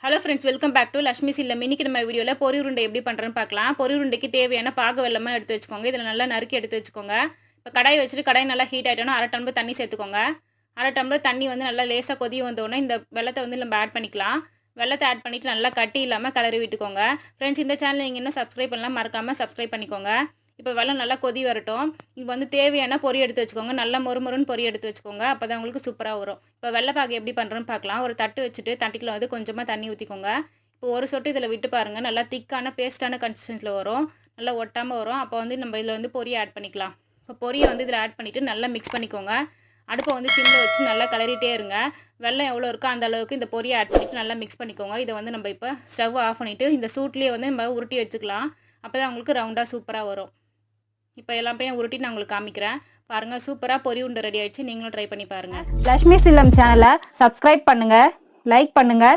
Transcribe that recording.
Hello friends, welcome back to Lakshmi இல்லம். இன்னைக்கு நம்ம வீடியோவில் பொரி உருண்டை எப்படி பண்ணுறேன்னு பார்க்கலாம். பொரி உருண்டைக்கு தேவையான பாகு வெல்லமாக எடுத்து வச்சுக்கோங்க. இதில் நல்லா நறுக்கி எடுத்து வச்சுக்கோங்க. இப்போ கடாய் வச்சுட்டு கடாய் நல்லா ஹீட் ஆகிட்டோன்னா அரை டம்ளர் தண்ணி சேர்த்துக்கோங்க. அரை டம்ளர் தண்ணி வந்து நல்லா லேசாக கொதி வந்தோடனே இந்த வெள்ளத்தை வந்து நம்ம ஆட் பண்ணிக்கலாம். வெள்ளத்தை ஆட் பண்ணிவிட்டு நல்லா கட்டி இல்லாமல் கலரி விட்டுக்கோங்க. ஃப்ரெண்ட்ஸ், இந்த சேனல் நீங்கள் இன்னும் சப்ஸ்கிரைப் பண்ணலாம், மறக்காமல் சப்ஸ்கிரைப் பண்ணிக்கோங்க. இப்போ வெள்ளம் நல்லா கொதி வரட்டும். இப்போ வந்து தேவையான பொரி எடுத்து வச்சுக்கோங்க. நல்லா மொறுமொறுன்னு பொரி எடுத்து வச்சுக்கோங்க. அப்போ தான் உங்களுக்கு சூப்பராக வரும். இப்போ வெள்ளைப்பாகு எப்படி பண்ணுறோன்னு பார்க்கலாம். ஒரு தட்டு வச்சுட்டு தட்டுக்குள்ள வந்து கொஞ்சமாக தண்ணி ஊற்றிக்கோங்க. இப்போ ஒரு சொட்டு இதில் விட்டு பாருங்கள். நல்லா திக்கான பேஸ்ட்டான கன்சிஸ்டன்சியில் வரும். நல்லா ஒட்டாமல் வரும். அப்போ வந்து நம்ம இதில் வந்து பொரியை ஆட் பண்ணிக்கலாம். இப்போ பொரியை வந்து இதில் ஆட் பண்ணிவிட்டு நல்லா மிக்ஸ் பண்ணிக்கோங்க. அடுப்பை வந்து சிம்மில் வச்சு நல்லா கிளறிட்டே இருங்க. வெள்ளம் எவ்வளோ இருக்கோ அந்த அளவுக்கு இந்த பொரியை ஆட் பண்ணிவிட்டு நல்லா மிக்ஸ் பண்ணிக்கோங்க. இதை வந்து நம்ம இப்போ ஸ்டவ் ஆஃப் பண்ணிவிட்டு இந்த சூட்லேயே வந்து நம்ம உருட்டி வச்சுக்கலாம். அப்போ தான் உங்களுக்கு ரவுண்டாக சூப்பராக வரும். இப்போ எல்லாமே உருட்டி நான் உங்களுக்கு காமிக்கிறேன் பாருங்கள். சூப்பராக பொரி உருண்டை ரெடி ஆகிடுச்சு. நீங்களும் ட்ரை பண்ணி பாருங்கள். லக்ஷ்மி இல்லம் சேனலை சப்ஸ்கிரைப் பண்ணுங்கள், லைக் பண்ணுங்கள்,